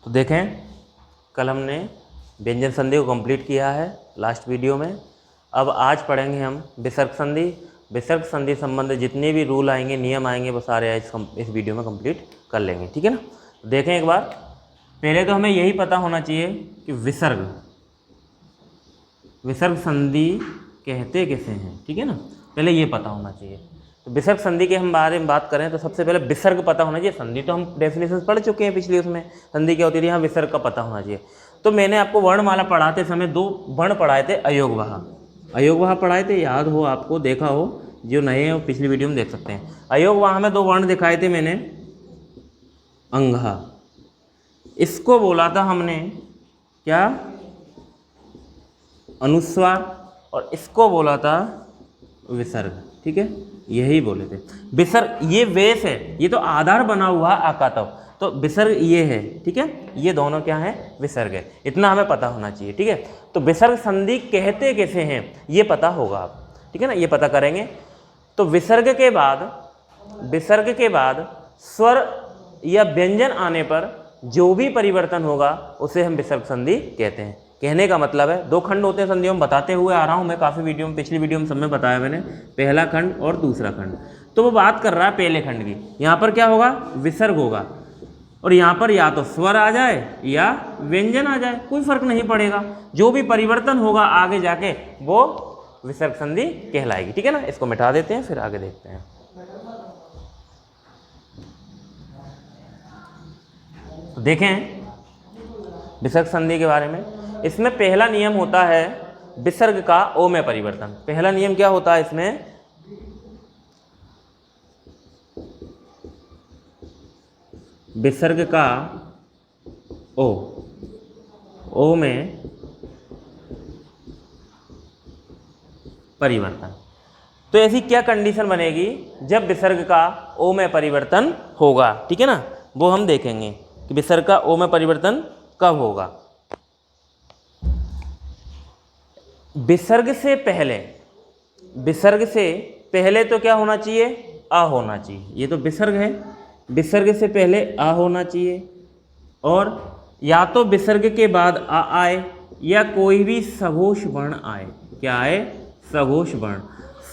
तो देखें, कल हमने व्यंजन संधि को कंप्लीट किया है लास्ट वीडियो में। अब आज पढ़ेंगे हम विसर्ग संधि। विसर्ग संधि संबंधित जितने भी रूल आएंगे, नियम आएंगे, वो सारे इस वीडियो में कंप्लीट कर लेंगे, ठीक है ना। देखें एक बार, पहले तो हमें यही पता होना चाहिए कि विसर्ग संधि कहते किसे हैं, ठीक है ना। पहले ये पता होना चाहिए। तो विसर्ग संधि के हम बारे में बात करें तो सबसे पहले विसर्ग पता होना चाहिए। संधि तो हम डेफिनेशन पढ़ चुके हैं पिछली, उसमें संधि क्या होती थी, यहाँ विसर्ग का पता होना चाहिए। तो मैंने आपको वर्णमाला पढ़ाते समय 2 वर्ण पढ़ाए थे, अयोगवाह पढ़ाए थे, याद हो आपको, देखा हो, जो नए हैं वो पिछली वीडियो में देख सकते हैं। अयोगवाह में 2 वर्ण दिखाए थे मैंने, अंगहा, इसको बोला था हमने क्या, अनुस्वार, और इसको बोला था विसर्ग, ठीक है, यही बोले थे। विसर्ग ये वेश है, ये तो आधार बना हुआ आकातव, तो विसर्ग ये है, ठीक है, ये दोनों क्या है, विसर्ग है। इतना हमें पता होना चाहिए, ठीक है। तो विसर्ग संधि कहते कैसे हैं ये पता होगा आप, ठीक है ना, ये पता करेंगे। तो विसर्ग के बाद स्वर या व्यंजन आने पर जो भी परिवर्तन होगा उसे हम विसर्ग संधि कहते हैं। कहने का मतलब है 2 खंड होते हैं संधियों में, बताते हुए आ रहा हूं मैं काफ़ी वीडियो में, पिछली वीडियो में सब में बताया मैंने, पहला खंड और दूसरा खंड। तो वो बात कर रहा है पहले खंड की। यहाँ पर क्या होगा, विसर्ग होगा, और यहाँ पर या तो स्वर आ जाए या व्यंजन आ जाए, कोई फर्क नहीं पड़ेगा। जो भी परिवर्तन होगा आगे जाके वो विसर्ग संधि कहलाएगी, ठीक है ना। इसको मिटा देते हैं, फिर आगे देखते हैं। तो देखें विसर्ग संधि के बारे में, इसमें पहला नियम होता है विसर्ग का ओ में परिवर्तन। पहला नियम क्या होता है इसमें, विसर्ग का ओ में परिवर्तन। तो ऐसी क्या कंडीशन बनेगी जब विसर्ग का ओ में परिवर्तन होगा, ठीक है ना, वो हम देखेंगे कि विसर्ग का ओ में परिवर्तन कब होगा। विसर्ग से पहले तो क्या होना चाहिए, आ होना चाहिए। ये तो विसर्ग है, विसर्ग से पहले आ होना चाहिए, और या तो विसर्ग के बाद आ आए या कोई भी सघोष वर्ण आए। क्या आए, सघोष वर्ण।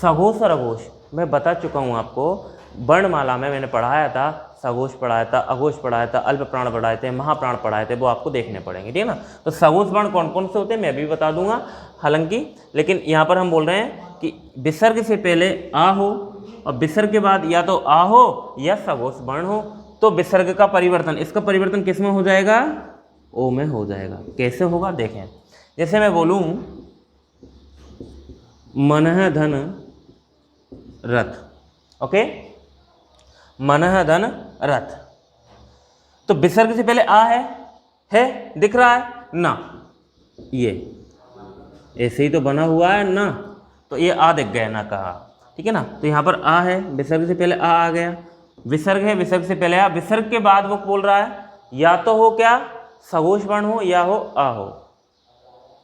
सघोष और अघोष मैं बता चुका हूँ आपको, वर्णमाला में मैंने पढ़ाया था, सघोष पढ़ाया था, अघोष पढ़ाया था, अल्प प्राण पढ़ाए थे, महाप्राण पढ़ाए थे, वो आपको देखने पड़ेंगे, ठीक है ना। तो सघोष वर्ण कौन कौन से होते हैं मैं भी बता दूंगा हालांकि, लेकिन यहाँ पर हम बोल रहे हैं कि विसर्ग से पहले आ हो और विसर्ग के बाद या तो आ हो या सघोष वर्ण हो, तो विसर्ग का परिवर्तन, इसका परिवर्तन किस में हो जाएगा, ओ में हो जाएगा। कैसे होगा देखें, जैसे मैं बोलूँ मनः धन रथ, ओके, मनः धन रथ, तो विसर्ग से पहले आ है दिख रहा है ना, ये ऐसे ही तो बना हुआ है ना, तो ये आ दिख गया ना कहा, ठीक है ना। तो यहाँ पर आ है, विसर्ग से पहले आ गया, विसर्ग है, विसर्ग से पहले आ, विसर्ग के बाद वो बोल रहा है या तो हो क्या, सघोष वर्ण हो या हो आ हो,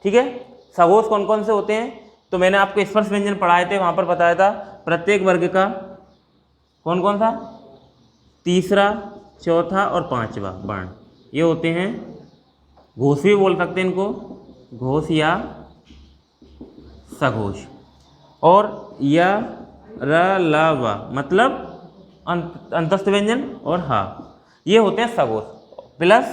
ठीक है। सघोष कौन कौन से होते हैं, तो मैंने आपको स्पर्श व्यंजन पढ़ाए थे, वहां पर बताया था प्रत्येक वर्ग का कौन कौन था, तीसरा, चौथा और 5वां वर्ण, ये होते हैं। घोष भी बोल सकते हैं इनको, घोष या सघोष, और या र ला वा मतलब अंतस्थ व्यंजन, और हा, ये होते हैं सघोष, प्लस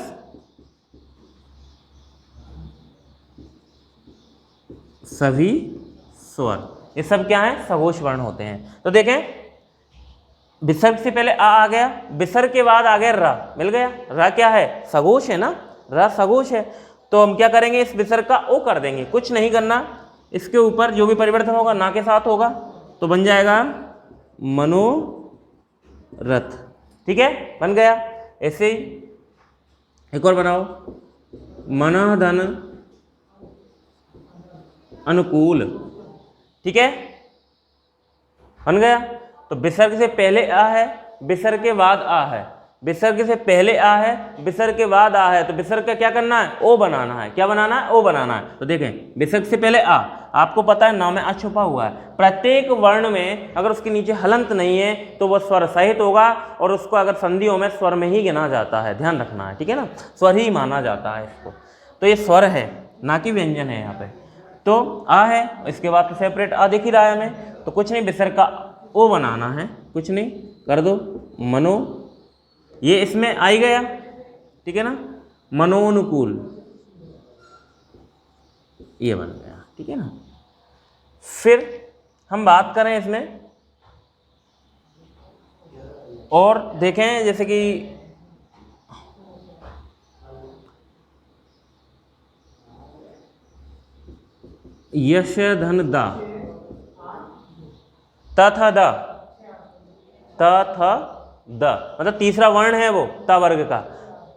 सभी स्वर, ये सब क्या है, सघोष वर्ण होते हैं। तो देखें विसर्ग से पहले आ गया, विसर्ग के बाद आ गया र, मिल गया, र क्या है, सघोष है ना, र सघोष है। तो हम क्या करेंगे, इस विसर्ग का ओ कर देंगे, कुछ नहीं करना, इसके ऊपर जो भी परिवर्तन होगा ना के साथ होगा, तो बन जाएगा मनोरथ, ठीक है, बन गया। ऐसे ही एक और बनाओ, मनः धन अनुकूल, ठीक है, बन गया। तो विसर्ग से पहले आ है, विसर्ग के बाद आ है, विसर्ग से पहले आ है, विसर्ग के बाद आ है, तो विसर्ग का क्या करना है, ओ बनाना है। क्या बनाना है, ओ बनाना है। तो देखें विसर्ग से पहले आ, आपको पता है 9 में आ छुपा हुआ है। प्रत्येक वर्ण में अगर उसके नीचे हलंत नहीं है तो वह स्वर सहित होगा, और उसको अगर संधियों में स्वर में ही गिना जाता है, ध्यान रखना है, ठीक है ना, स्वर ही माना जाता है इसको। तो ये स्वर है, ना कि व्यंजन है यहाँ पे। तो आ है, इसके बाद तो सेपरेट आ दिख ही रहा है हमें, तो कुछ नहीं, विसर्ग का ओ बनाना है, कुछ नहीं, कर दो मनो, ये इसमें आ ही गया, ठीक है ना, मनोनुकूल, ये बन गया, ठीक है ना। फिर हम बात करें इसमें और देखें, जैसे कि यश धन दा, तथा द, तथा द, मतलब तीसरा वर्ण है वो त वर्ग का,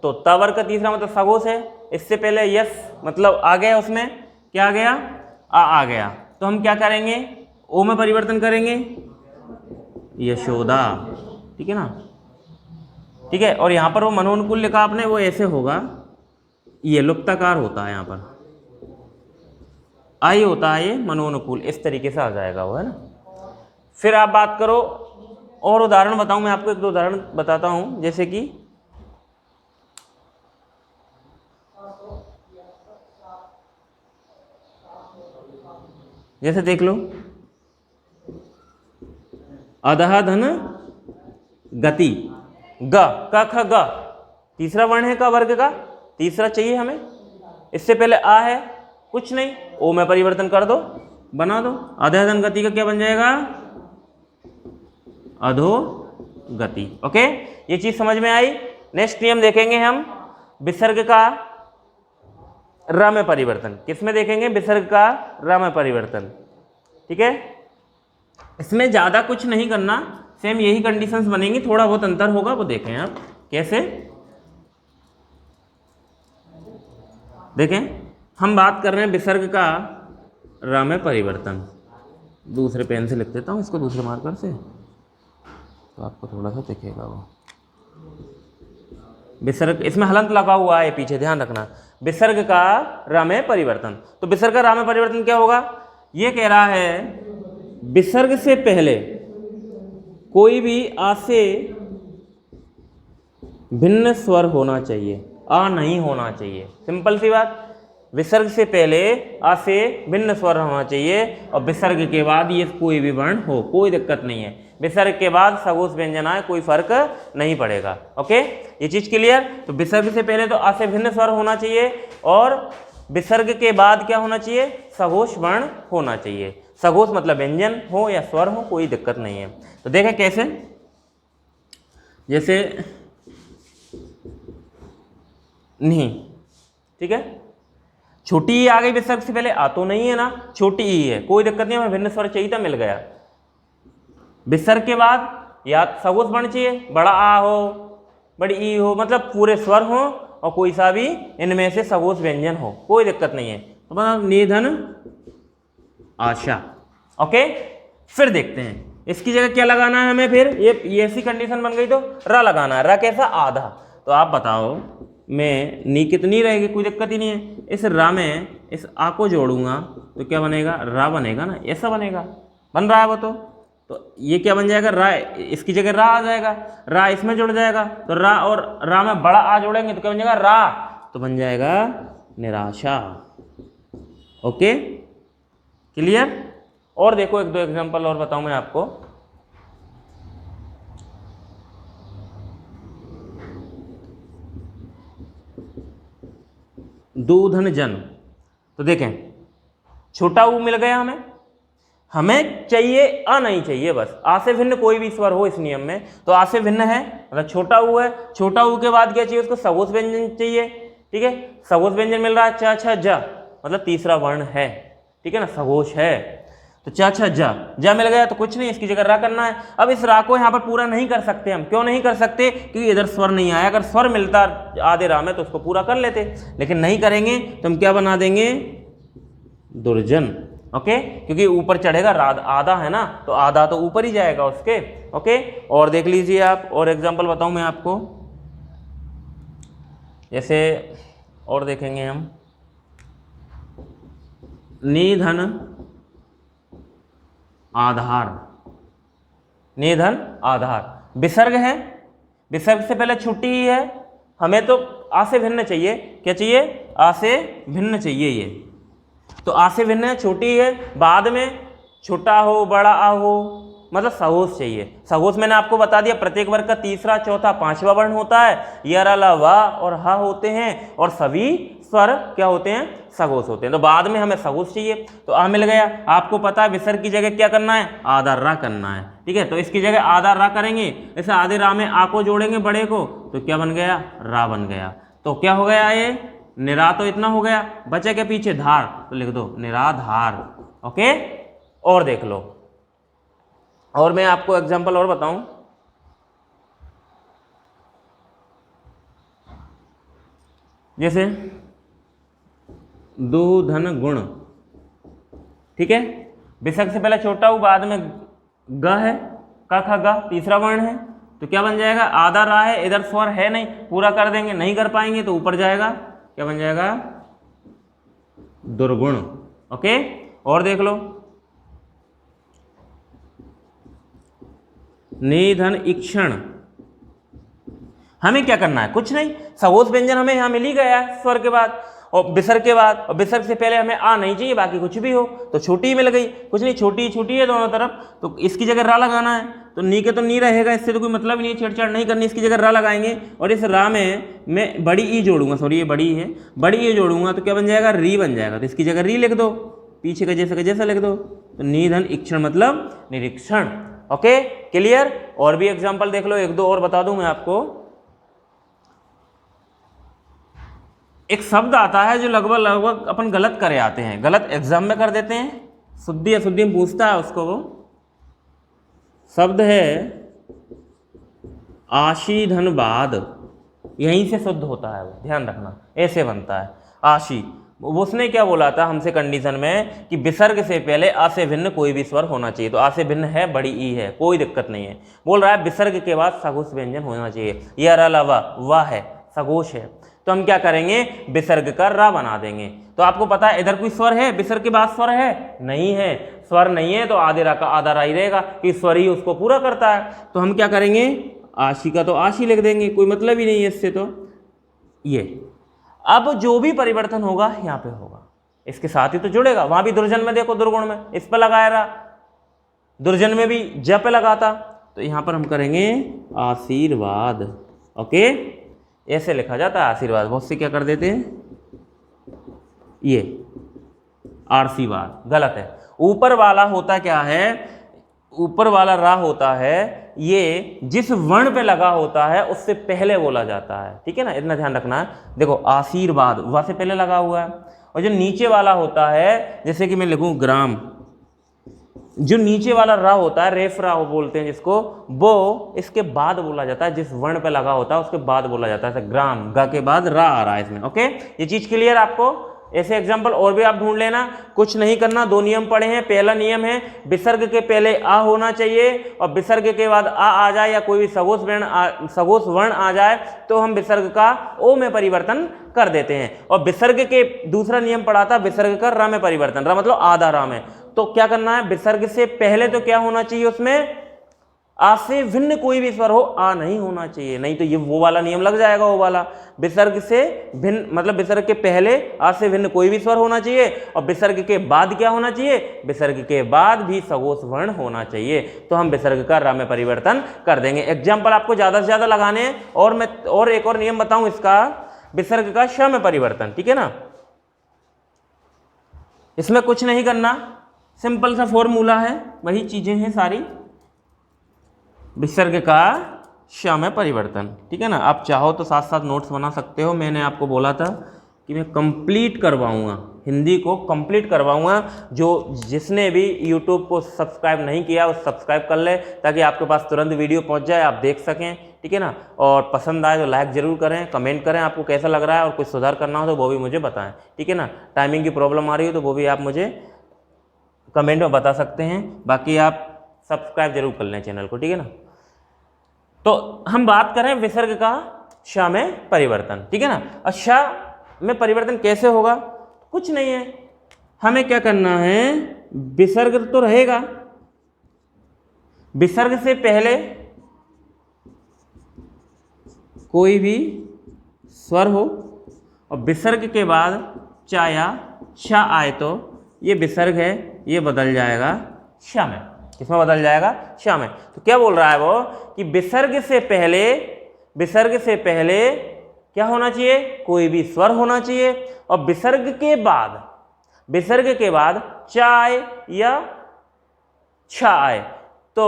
तो त वर्ग का तीसरा मतलब सगोस है। इससे पहले यश मतलब आ गया, उसमें क्या आ गया, आ गया, तो हम क्या करेंगे, ओ में परिवर्तन करेंगे, यशोदा, ठीक है ना, ठीक है। और यहाँ पर वो मनोनुकूल लिखा आपने, वो ऐसे होगा, ये लुप्ताकार होता है, यहाँ पर आई होता है, ये मनोनुकूल, इस तरीके से आ जाएगा वो, है ना। फिर आप बात करो, और उदाहरण बताऊं मैं आपको, एक दो उदाहरण बताता हूं, जैसे कि जैसे देख लो, अधः धन गति, ग, क ख ग, तीसरा वर्ण है का वर्ग का, तीसरा चाहिए हमें। इससे पहले आ है, कुछ नहीं, ओ में परिवर्तन कर दो, बना दो, अधः धन गति का क्या बन जाएगा, अधो गति। ओके, ये चीज समझ में आई। नेक्स्ट नियम देखेंगे हम, विसर्ग का र में परिवर्तन। किस में देखेंगे, विसर्ग का र में परिवर्तन, ठीक है। इसमें ज्यादा कुछ नहीं करना, सेम यही कंडीशंस बनेंगी, थोड़ा बहुत अंतर होगा, वो देखें आप कैसे। देखें, हम बात कर रहे हैं विसर्ग का र में परिवर्तन। दूसरे पेन से लिख देता हूं इसको, दूसरे मार्कर से, तो आपको थोड़ा सा दिखेगा वो। विसर्ग, इसमें हलंत लगा हुआ है पीछे, ध्यान रखना, विसर्ग का र में परिवर्तन। तो विसर्ग का र में परिवर्तन क्या होगा, ये कह रहा है विसर्ग से पहले कोई भी आ से भिन्न स्वर होना चाहिए, आ नहीं होना चाहिए, सिंपल सी बात। विसर्ग से पहले आ से भिन्न स्वर होना चाहिए, और विसर्ग के बाद ये कोई भी वर्ण हो, कोई दिक्कत नहीं है। विसर्ग के बाद सगोस व्यंजन आए, कोई फर्क नहीं पड़ेगा। ओके, ये चीज क्लियर। तो विसर्ग से पहले तो आ से भिन्न स्वर होना चाहिए, और विसर्ग के बाद क्या होना चाहिए, सगोश वर्ण होना चाहिए। सगोश मतलब व्यंजन हो या स्वर हो, कोई दिक्कत नहीं है। तो देखें कैसे, जैसे नहीं, ठीक है, छोटी ई आ गई विसर्ग से पहले, आ तो नहीं है ना, छोटी ई है, कोई दिक्कत नहीं, हमें भिन्न स्वर चाहिए था, मिल गया। विसर्ग के बाद या सगोश वर्ण चाहिए, बड़ा आ हो, बड़ी ई हो, मतलब पूरे स्वर हो, और कोई सा भी इनमें से सगोश व्यंजन हो, कोई दिक्कत नहीं है। तो मतलब निधन आशा। ओके, फिर देखते हैं इसकी जगह क्या लगाना है हमें। फिर ये ऐसी कंडीशन बन गई तो र लगाना है। र कैसा, आधा। तो आप बताओ, मैं नी कितनी रहेगी, कोई दिक्कत ही नहीं है। इस रा में इस आ को जोड़ूंगा तो क्या बनेगा, रा बनेगा ना, ऐसा बनेगा, बन रहा है वो। तो ये क्या बन जाएगा, रा, इसकी जगह रा आ जाएगा, रा इसमें जुड़ जाएगा, तो रा और रा में बड़ा आ जोड़ेंगे तो क्या बन जाएगा, रा, तो बन जाएगा निराशा। Okay, clear. और देखो एक दो एग्जांपल और बताऊं मैं आपको। दूधन जन, तो देखें छोटा ऊ मिल गया हमें चाहिए आ नहीं चाहिए, बस आ से भिन्न कोई भी स्वर हो इस नियम में, तो आ से भिन्न है, मतलब छोटा ऊ है। छोटा ऊ के बाद क्या चाहिए, उसको सगोश व्यंजन चाहिए, ठीक है। सगोश व्यंजन मिल रहा है, च छ ज, मतलब तीसरा वर्ण है, ठीक है ना, सगोश है, तो च छ ज मिल गया, तो कुछ नहीं, इसकी जगह रा करना है। अब इस रा को यहाँ पर पूरा नहीं कर सकते हम, क्यों नहीं कर सकते, क्योंकि इधर स्वर नहीं आया। अगर स्वर मिलता आधे रा में तो उसको पूरा कर लेते, लेकिन नहीं करेंगे तो हम क्या बना देंगे, दुर्जन। ओके, क्योंकि ऊपर चढ़ेगा, आधा है ना, तो आधा तो ऊपर ही जाएगा उसके। ओके, और देख लीजिए आप, और एग्जाम्पल बताऊं मैं आपको। जैसे और देखेंगे हम, निधन आधार, निधन आधार विसर्ग है, विसर्ग से पहले छुट्टी ही है, हमें तो आ से भिन्न चाहिए, क्या चाहिए, आ से भिन्न चाहिए ये, तो आ से भिन्न है, छोटी है, बाद में छोटा हो बड़ा आ हो, मतलब सघोष चाहिए। सघोष मैंने आपको बता दिया प्रत्येक वर्ग का तीसरा चौथा पांचवा वर्ण होता है, यर अला वा और हा होते हैं, और सभी स्वर क्या होते हैं, सघोष होते हैं। तो बाद में हमें सघोष चाहिए, तो आ मिल गया। आपको पता है विसर्ग की जगह क्या करना है, आधा रा करना है, ठीक है। तो इसकी जगह आधा रा करेंगे, जैसे आधे रा में आ को जोड़ेंगे बड़े को, तो क्या बन गया, रा बन गया। तो क्या हो गया, ये निरा तो इतना हो गया, बचे के पीछे धार, तो लिख दो निराधार। ओके, और देख लो, और मैं आपको एग्जांपल और बताऊं, जैसे दो धन गुण, ठीक है, विसर्ग से पहले छोटा हूं, बाद में ग है, क ख ग तीसरा वर्ण है, तो क्या बन जाएगा, आधा रा है, इधर स्वर है नहीं, पूरा कर देंगे, नहीं कर पाएंगे तो ऊपर जाएगा, क्या बन जाएगा, दुर्गुण। ओके, और देख लो, निधन इक्षण, हमें क्या करना है, कुछ नहीं, सघोष व्यंजन हमें यहां मिल ही गया है स्वर के बाद और विसर्ग के बाद, और विसर्ग से पहले हमें आ नहीं चाहिए, बाकी कुछ भी हो, तो छोटी ही मिल गई, कुछ नहीं, छोटी छोटी है दोनों तरफ, तो इसकी जगह रा लगाना है, तो नी के तो नी रहेगा, इससे तो कोई मतलब नहीं, छेड़छाड़ नहीं करनी, इसकी जगह रा लगाएंगे, और इस रा में मैं बड़ी ई जोड़ूंगा, सॉरी ये बड़ी है, बड़ी ई जोड़ूंगा, तो क्या बन जाएगा, री बन जाएगा, तो इसकी जगह री लिख दो, पीछे का जैसा लिख दो, तो निधन इक्षण मतलब निरीक्षण। Okay, clear. और भी एग्जाम्पल देख लो, एक दो और बता दूं मैं आपको। एक शब्द आता है जो लगभग लगभग अपन गलत करे आते हैं, गलत एग्जाम में कर देते हैं, शुद्धि अशुद्धि में पूछता है उसको, वो शब्द है आशी धनबाद, यहीं से शुद्ध होता है वो, ध्यान रखना, ऐसे बनता है आशी। उसने क्या बोला था हमसे कंडीशन में कि विसर्ग से पहले आ से भिन्न कोई भी स्वर होना चाहिए, तो आ से भिन्न है, बड़ी ई है, कोई दिक्कत नहीं है। बोल रहा है विसर्ग के बाद सघोष व्यंजन होना चाहिए, यह अलावा वाह है, सघोष है, तो हम क्या करेंगे, विसर्ग का रा बना देंगे। तो आपको पता है इधर कोई स्वर है, विसर्ग के बाद स्वर है, नहीं है, स्वर नहीं है, तो आधे रा का आधा रा ही रहेगा, कि स्वर ही उसको पूरा करता है। तो हम क्या करेंगे, आशी का तो आशी लिख देंगे, कोई मतलब ही नहीं है इससे। तो ये अब जो भी परिवर्तन होगा यहाँ पे होगा, इसके साथ ही तो जुड़ेगा। वहां भी दुर्जन में देखो, दुर्गुण में इस पर लगाया रहा, दुर्जन में भी ज पे लगाता, तो यहाँ पर हम करेंगे आशीर्वाद। ओके, ऐसे लिखा जाता है आशीर्वाद, बहुत से क्या कर देते हैं, ये आशीर्वाद, गलत है। ऊपर वाला होता क्या है, ऊपर वाला रा होता है, ये जिस वर्ण पे लगा होता है उससे पहले बोला जाता है, ठीक है ना, इतना ध्यान रखना है। देखो आशीर्वाद वहां से पहले लगा हुआ है, और जो नीचे वाला होता है, जैसे कि मैं लिखूं ग्राम, जो नीचे वाला रा होता है, रेफरा बोलते हैं जिसको, वो इसके बाद बोला जाता है, जिस वर्ण पे लगा होता है उसके बाद बोला जाता है, ग्राम, गा के बाद रा आ रहा है इसमें। ओके, ये चीज क्लियर आपको। ऐसे एग्जाम्पल और भी आप ढूंढ लेना, कुछ नहीं करना, दो नियम पढ़े हैं। पहला नियम है विसर्ग के पहले आ होना चाहिए, और विसर्ग के बाद आ जाए या कोई भी सघोष वर्ण आ जाए तो हम विसर्ग का ओ में परिवर्तन कर देते हैं। और विसर्ग के दूसरा नियम पढ़ा था विसर्ग का रा में परिवर्तन, रा मतलब आधा रा में। तो क्या करना है, विसर्ग से पहले तो क्या होना चाहिए उसमें, आ से भिन्न कोई भी स्वर हो, आ नहीं होना चाहिए, नहीं तो ये वो वाला नियम लग जाएगा, वो वाला। विसर्ग से भिन्न मतलब विसर्ग के पहले आ से भिन्न कोई भी स्वर होना चाहिए, और विसर्ग के बाद क्या होना चाहिए, विसर्ग के बाद भी सघोष वर्ण होना चाहिए। तो हम विसर्ग का रा में परिवर्तन कर देंगे। एग्जाम्पल आपको ज्यादा से ज्यादा लगाने हैं, और मैं और एक और नियम बताऊं इसका, विसर्ग का श में परिवर्तन, ठीक है ना। इसमें कुछ नहीं करना, सिंपल सा फॉर्मूला है, वही चीजें हैं सारी, विसर्ग का श में परिवर्तन, ठीक है ना। आप चाहो तो साथ साथ नोट्स बना सकते हो। मैंने आपको बोला था कि मैं कंप्लीट करवाऊंगा, हिंदी को कंप्लीट करवाऊंगा। जो जिसने भी यूट्यूब को सब्सक्राइब नहीं किया वो सब्सक्राइब कर ले, ताकि आपके पास तुरंत वीडियो पहुंच जाए, आप देख सकें, ठीक है ना। और पसंद आए तो लाइक जरूर करें, कमेंट करें आपको कैसा लग रहा है, और कुछ सुधार करना हो तो वो भी मुझे बताएं, ठीक है ना। टाइमिंग की प्रॉब्लम आ रही हो तो वो भी आप मुझे कमेंट में बता सकते हैं। बाकी आप सब्सक्राइब जरूर कर लें चैनल को, ठीक है ना। तो हम बात करें विसर्ग का श में परिवर्तन, ठीक है ना। और श में परिवर्तन कैसे होगा? कुछ नहीं है, हमें क्या करना है, विसर्ग तो रहेगा, विसर्ग से पहले कोई भी स्वर हो और विसर्ग के बाद च या श आए तो ये विसर्ग है, ये बदल जाएगा श में। किसमें बदल जाएगा? श में। तो क्या बोल रहा है वो कि विसर्ग से पहले क्या होना चाहिए? कोई भी स्वर होना चाहिए, और विसर्ग के बाद च आए या छ आए तो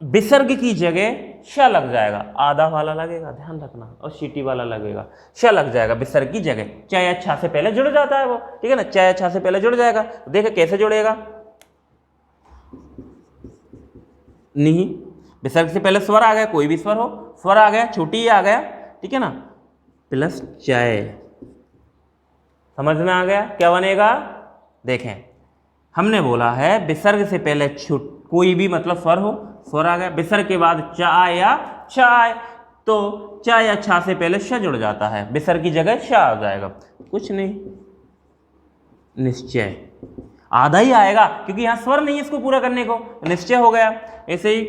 विसर्ग की जगह श लग जाएगा, आधा वाला लगेगा, ध्यान रखना, और सीटी वाला लगेगा, श लग जाएगा विसर्ग की जगह। च या छ से पहले जुड़ जाता है वो, ठीक है ना, च या छ से पहले जुड़ जाएगा। देखो कैसे जुड़ेगा, नहीं, विसर्ग से पहले स्वर आ गया, कोई भी स्वर हो, स्वर आ गया, छोटी आ गया, ठीक है ना, प्लस च, समझ में आ गया क्या बनेगा? देखें, हमने बोला है विसर्ग से पहले कोई भी मतलब स्वर हो, स्वर आ गया, विसर्ग के बाद च आए या छ आए तो च या छ से पहले श जुड़ जाता है, विसर्ग की जगह श आ जाएगा। कुछ नहीं, निश्चय आधा ही आएगा क्योंकि यहां स्वर नहीं है इसको पूरा करने को, निश्चय हो गया। ऐसे ही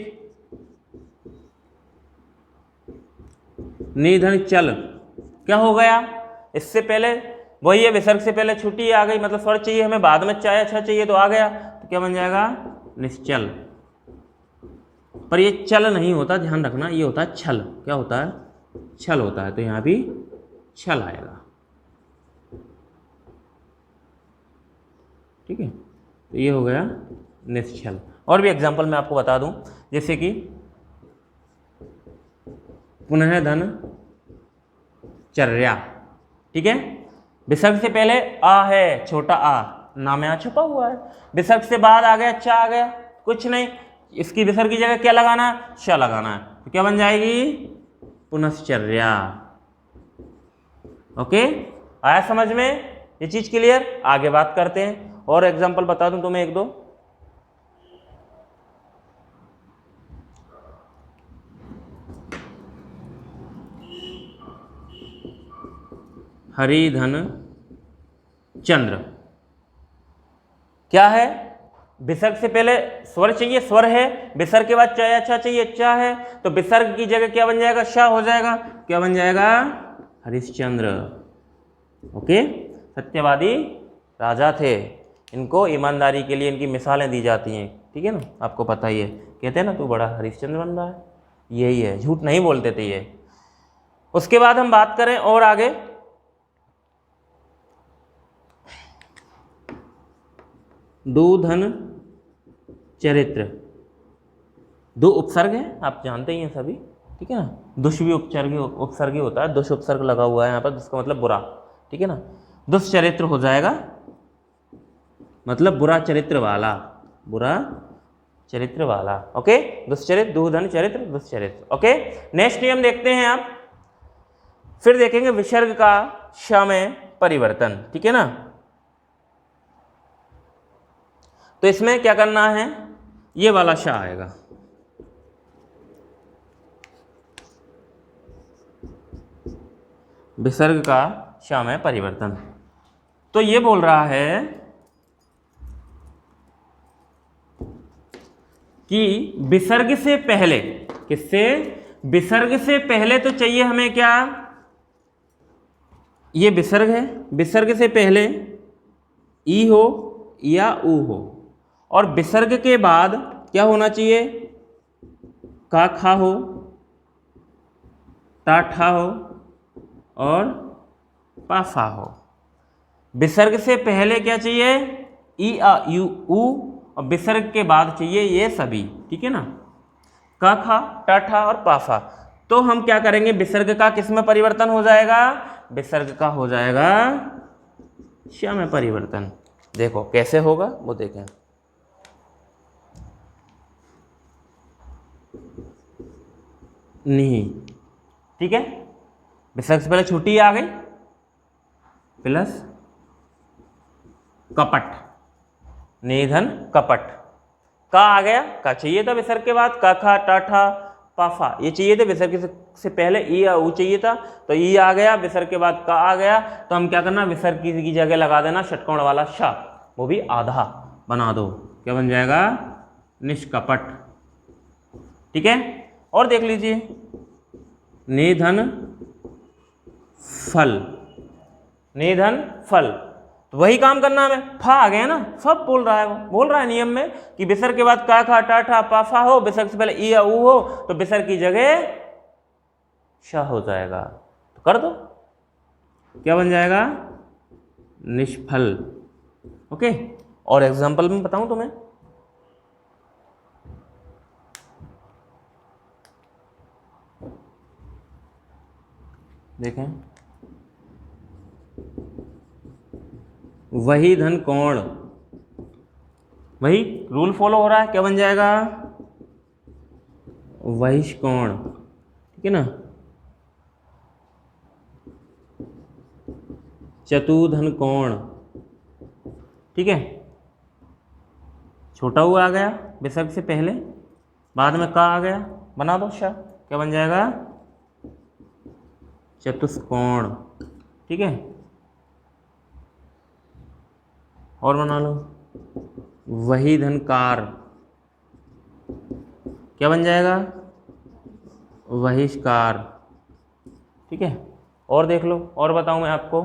निधन चल, क्या हो गया? इससे पहले वही है, विसर्ग से पहले छुट्टी आ गई, मतलब स्वर चाहिए हमें, बाद में च या छ चाहिए तो आ गया, तो क्या बन जाएगा? निश्चल। पर ये चल नहीं होता, ध्यान रखना, ये होता है छल। क्या होता है? छल होता है, तो यहां भी छल आएगा, ठीक है। तो ये हो गया निश्चल। और भी एग्जांपल मैं आपको बता दूं, जैसे कि पुनः धन चर्या, ठीक है, विसर्ग से पहले आ है, छोटा आ, ना में आ छुपा हुआ है, विसर्ग से बाद आ गया च आ गया, कुछ नहीं, इसकी विसर्ग की जगह क्या लगाना है? श लगाना है, तो क्या बन जाएगी? पुनश्चर्या। ओके, आया समझ में? ये चीज क्लियर? आगे बात करते हैं, और एग्जांपल बता दूं तुम्हें एक दो। हरिधन चंद्र, क्या है? विसर्ग से पहले स्वर चाहिए, स्वर है, विसर्ग के बाद च या छ चाहिए, च है, तो विसर्ग की जगह क्या बन जाएगा? श हो जाएगा, क्या बन जाएगा? हरिश्चंद्र। ओके, सत्यवादी राजा थे, इनको ईमानदारी के लिए इनकी मिसालें दी जाती हैं, ठीक है ना, आपको पता ही है, कहते हैं ना तू बड़ा हरिश्चंद्र बन रहा है, यही है, झूठ नहीं बोलते थे ये। उसके बाद हम बात करें और आगे, दुधन चरित्र, दो उपसर्ग है, आप जानते ही हैं सभी, ठीक है ना, दुष भी उपसर्ग होता है, दुष उपसर्ग लगा हुआ है यहाँ पर, जिसका मतलब बुरा, ठीक है ना, दुष्चरित्र हो जाएगा, मतलब बुरा चरित्र वाला, बुरा चरित्र वाला। ओके, दुष्चरित्र, दुधन चरित्र, दुष्चरित्र। ओके, नेक्स्ट नियम देखते हैं आप, फिर देखेंगे विसर्ग का श में परिवर्तन, ठीक है ना। तो इसमें क्या करना है, ये वाला श आएगा, विसर्ग का श में परिवर्तन। तो ये बोल रहा है कि विसर्ग से पहले, किससे? विसर्ग से पहले तो चाहिए हमें क्या? ये विसर्ग है, विसर्ग से पहले ई हो या ऊ हो, और विसर्ग के बाद क्या होना चाहिए? का खा हो, टा ठा हो और पा फा हो। विसर्ग से पहले क्या चाहिए? ई आ यू ऊ, और विसर्ग के बाद चाहिए ये सभी, ठीक है ना, का खा, टा ठा और पा फा। तो हम क्या करेंगे, विसर्ग का किस में परिवर्तन हो जाएगा? विसर्ग का हो जाएगा श में परिवर्तन। देखो कैसे होगा वो देखें, नहीं, ठीक है, विसर्ग से पहले छोटी आ गई, प्लस कपट, निधन कपट, का आ गया, का चाहिए था विसर्ग के बाद, का खा, टा ठा, पाफा, ये चाहिए थे। विसर्ग से पहले ई आ ऊ चाहिए था, तो ई आ गया, विसर्ग के बाद का आ गया, तो हम क्या करना, विसर्ग की जगह लगा देना षटकोण वाला श, वो भी आधा बना दो, क्या बन जाएगा, निष्कपट। ठीक है, और देख लीजिए, निधन फल, निधन फल, तो वही काम करना हमें, फा आ गया ना, सब बोल रहा है, वो बोल रहा है नियम में कि विसर्ग के बाद का खा टा ठा पा फा हो, विसर्ग से पहले ई या ऊ हो, तो विसर्ग की जगह श हो जाएगा, तो कर दो, क्या बन जाएगा, निष्फल। ओके, और एग्जांपल में बताऊं तुम्हें, देखें, वही धन कोण, वही रूल फॉलो हो रहा है, क्या बन जाएगा, वहिष्कोण। ठीक है ना, चतुधन कोण। ठीक है, छोटा हुआ आ गया विसर्ग से पहले, बाद में का आ गया, बना दो श, क्या बन जाएगा, चतुष्कोण। ठीक है, और बना लो, वही धनकार, क्या बन जाएगा, वहिष्कार। ठीक है, और देख लो, और बताऊं मैं आपको,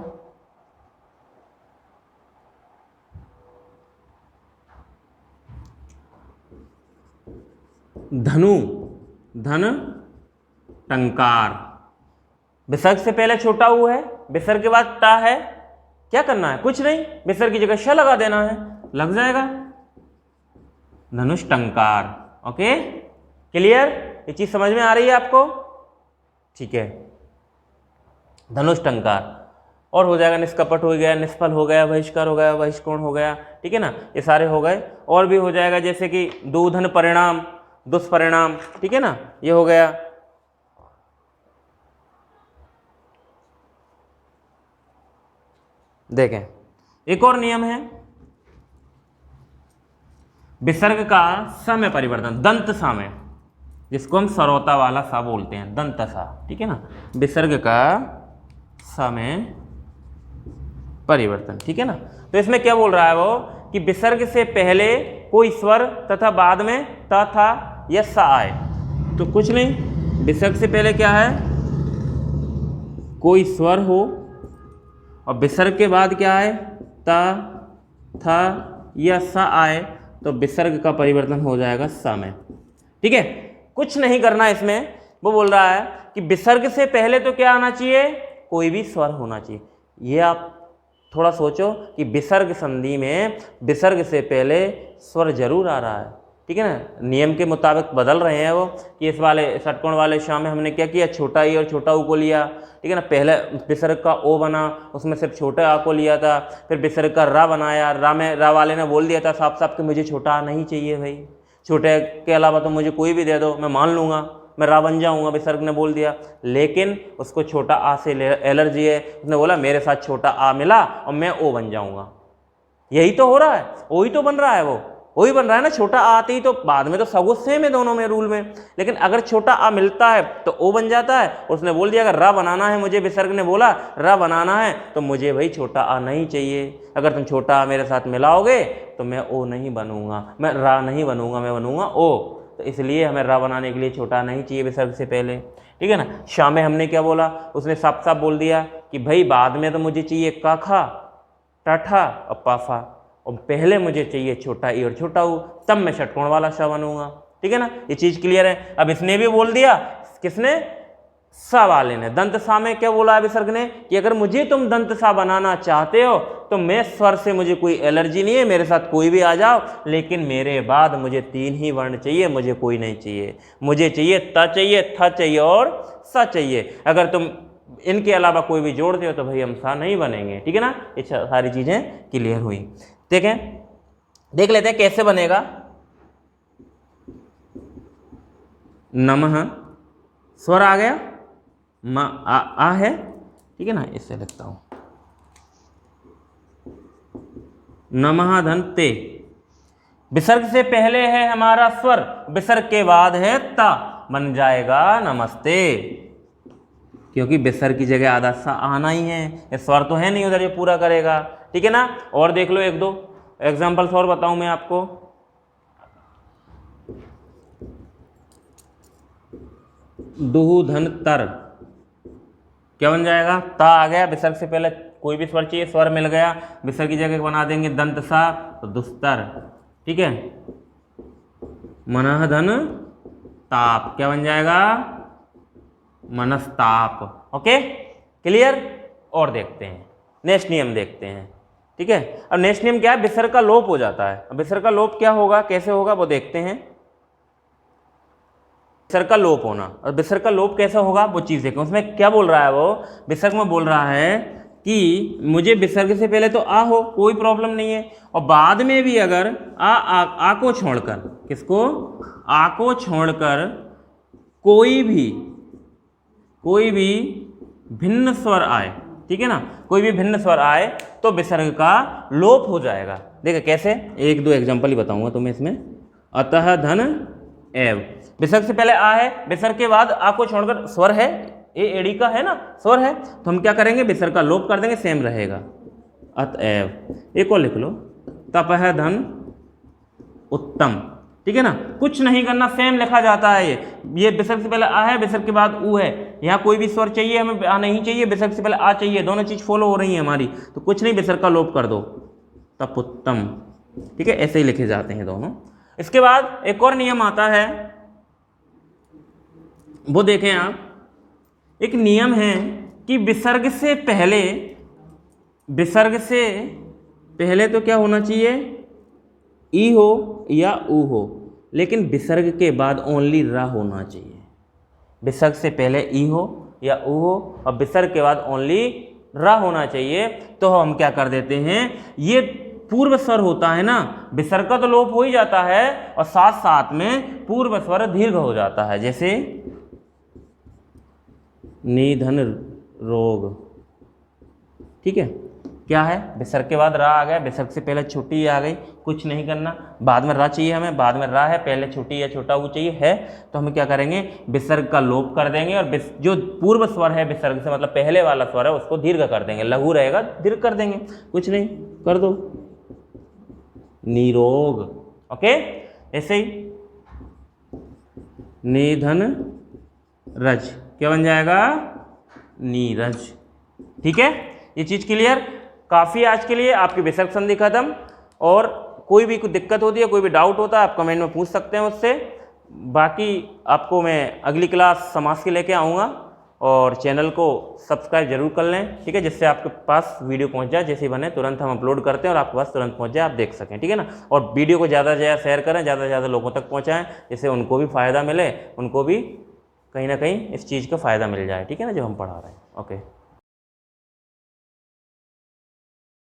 धनु, धन टंकार, विसर्ग से पहले छोटा ऊ है, विसर्ग के बाद टा है, क्या करना है, कुछ नहीं, विसर्ग की जगह श लगा देना है, लग जाएगा, धनुष टंकार। ओके, क्लियर, ये चीज समझ में आ रही है आपको। ठीक है, धनुष टंकार, और हो जाएगा, निष्कपट हो गया, निष्फल हो गया, बहिष्कार हो गया, बहिष्कोण हो गया। ठीक है ना, ये सारे हो गए, और भी हो जाएगा, जैसे कि दूधन परिणाम, दुष्परिणाम। ठीक है ना, ये हो गया। देखें, एक और नियम है, विसर्ग का स में परिवर्तन, दंत सा में, जिसको हम सरौता वाला सा बोलते हैं, दंत सा। ठीक है ना, विसर्ग का स में परिवर्तन। ठीक है ना, तो इसमें क्या बोल रहा है वो, कि विसर्ग से पहले कोई स्वर तथा बाद में त था या सा आए, तो कुछ नहीं, विसर्ग से पहले क्या है, कोई स्वर हो, और विसर्ग के बाद क्या आए, ता था या सा आए, तो विसर्ग का परिवर्तन हो जाएगा सा में। ठीक है, कुछ नहीं करना इसमें, वो बोल रहा है कि विसर्ग से पहले तो क्या आना चाहिए, कोई भी स्वर होना चाहिए। ये आप थोड़ा सोचो कि विसर्ग संधि में विसर्ग से पहले स्वर जरूर आ रहा है। ठीक है ना, नियम के मुताबिक बदल रहे हैं वो, कि इस वाले षटकोण वाले श में हमने क्या किया, छोटा ई और छोटा ऊ को लिया। ठीक है ना, पहले विसर्ग का ओ बना, उसमें सिर्फ छोटे आ को लिया था, फिर विसर्ग का रा बनाया, रा में रा वाले ने बोल दिया था साफ साफ कि मुझे छोटा आ नहीं चाहिए भाई, छोटे के अलावा तो मुझे कोई भी दे दो, मैं मान लूँगा, मैं रा बन जाऊँगा, विसर्ग ने बोल दिया। लेकिन उसको छोटा आ से एलर्जी है, उसने बोला मेरे साथ छोटा आ मिला और मैं ओ बन जाऊँगा। यही तो हो रहा है, ओ ही तो बन रहा है, वो वही बन रहा है ना, छोटा आ आते ही तो बाद में तो सगो सेम है दोनों में रूल में, लेकिन अगर छोटा आ मिलता है तो ओ बन जाता है। उसने बोल दिया अगर रा बनाना है मुझे, विसर्ग ने बोला रा बनाना है, तो मुझे भाई छोटा आ नहीं चाहिए, अगर तुम छोटा आ मेरे साथ मिलाओगे तो मैं ओ नहीं बनूंगा, मैं रा नहीं बनूंगा, मैं बनूंगा ओ। तो इसलिए हमें रा बनाने के लिए छोटा नहीं चाहिए विसर्ग से पहले। ठीक है ना, शाम में हमने क्या बोला, उसने साफ साफ बोल दिया कि भाई बाद में तो मुझे चाहिए का खा टाठा और पाफा, और पहले मुझे चाहिए छोटा ई और छोटा ऊ, तब मैं षटकोण वाला श बनूंगा। ठीक है ना, ये चीज क्लियर है। अब इसने भी बोल दिया, किसने, सा वाले ने, दंत सा में क्या बोला है विसर्ग ने, कि अगर मुझे तुम दंत सा बनाना चाहते हो तो मैं स्वर से मुझे कोई एलर्जी नहीं है, मेरे साथ कोई भी आ जाओ, लेकिन मेरे बाद मुझे 3 ही वर्ण चाहिए, मुझे कोई नहीं चाहिए, मुझे चाहिए त चाहिए, थ चाहिए और स चाहिए। अगर तुम इनके अलावा कोई भी जोड़ते हो तो भाई हम सा नहीं बनेंगे। ठीक है ना, ये सारी चीजें क्लियर हुई। देखें, देख लेते हैं कैसे बनेगा। नमः स्वर आ गया, म आ है, ठीक है ना, इससे लिखता हूं, नमः धन ते, विसर्ग से पहले है हमारा स्वर, विसर्ग के बाद है ता, बन जाएगा नमस्ते, क्योंकि विसर्ग की जगह आधा सा आना ही है, ये स्वर तो है नहीं उधर जो पूरा करेगा, ठीक है ना। और देख लो एक दो एग्जाम्पल्स और बताऊं मैं आपको। दुहु धन तर, क्या बन जाएगा, ता आ गया, विसर्ग से पहले कोई भी स्वर चाहिए, स्वर मिल गया, विसर्ग की जगह बना देंगे दंत सा, तो दुस्तर, ठीक है। मनः धन ताप, क्या बन जाएगा, मनस्ताप। Okay clear. और देखते हैं नेक्स्ट नियम देखते हैं, ठीक है। अब नेक्स्ट नियम क्या है, विसर्ग का लोप हो जाता है। अब विसर्ग का लोप क्या होगा, कैसे होगा वो देखते हैं। विसर्ग का लोप होना, और विसर्ग का लोप कैसा होगा वो चीज देखें। उसमें क्या बोल रहा है वो, विसर्ग में बोल रहा है कि मुझे विसर्ग से पहले तो आ हो, कोई प्रॉब्लम नहीं है, और बाद में भी अगर आ को छोड़कर, किसको, आ को छोड़कर कोई भी भिन्न स्वर आए, ठीक है ना, कोई भी भिन्न स्वर आए तो विसर्ग का लोप हो जाएगा। देखिए कैसे, एक दो एग्जांपल ही बताऊंगा तुम्हें इसमें। अतः धन एव, विसर्ग से पहले आ है, विसर्ग के बाद आ को छोड़कर स्वर है, ए एड़ी का है ना, स्वर है, तो हम क्या करेंगे, विसर्ग का लोप कर देंगे, सेम रहेगा अतएव। एक और लिख लो, तपह धन उत्तम, ठीक है ना, कुछ नहीं करना, सेम लिखा जाता है। ये विसर्ग से पहले आ है, विसर्ग के बाद ऊ है, यहाँ कोई भी स्वर चाहिए, हमें आ नहीं चाहिए, विसर्ग से पहले आ चाहिए, दोनों चीज फॉलो हो रही है हमारी, तो कुछ नहीं, विसर्ग का लोप कर दो, तपोत्तम, ठीक है, ऐसे ही लिखे जाते हैं दोनों। इसके बाद एक और नियम आता है, वो देखें आप, एक नियम है कि विसर्ग से पहले तो क्या होना चाहिए, ई हो या ऊ हो, लेकिन विसर्ग के बाद ओनली रा होना चाहिए। विसर्ग से पहले ई हो या ऊ हो और विसर्ग के बाद ओनली रा होना चाहिए। तो हम क्या कर देते हैं, ये पूर्व स्वर होता है ना, विसर्ग का तो लोप हो ही जाता है और साथ साथ में पूर्व स्वर दीर्घ हो जाता है, जैसे निधन रोग, ठीक है, क्या है, विसर्ग के बाद रा आ गया, विसर्ग से पहले छोटी आ गई, कुछ नहीं करना, बाद में रा चाहिए हमें, बाद में रा है, पहले छोटी या छोटा ऊ चाहिए है, तो हम क्या करेंगे, विसर्ग का लोप कर देंगे और जो पूर्व स्वर है विसर्ग से, मतलब पहले वाला स्वर है, उसको दीर्घ कर देंगे, लघु रहेगा दीर्घ कर देंगे, कुछ नहीं, कर दो निरोग। ओके, ऐसे ही निधन रज, क्या बन जाएगा, नीरज, ठीक है। ये चीज क्लियर, काफी आज के लिए। आपकी विसर्ग संधि खत्म, और कोई भी कोई दिक्कत होती है, कोई भी डाउट होता है, आप कमेंट में पूछ सकते हैं मुझसे। बाकी आपको मैं अगली क्लास समास की लेके आऊँगा, और चैनल को सब्सक्राइब जरूर कर लें, ठीक है, जिससे आपके पास वीडियो पहुंच जाए, जैसे ही बने तुरंत हम अपलोड करते हैं और आपके पास तुरंत पहुंच जाए, आप देख सकें, ठीक है ना। और वीडियो को ज़्यादा से ज़्यादा शेयर करें, ज़्यादा से ज़्यादा लोगों तक पहुँचाएँ, जिससे उनको भी फ़ायदा मिले, उनको भी कहीं ना कहीं इस चीज़ का फ़ायदा मिल जाए, ठीक है ना, जो हम पढ़ा रहे हैं। ओके।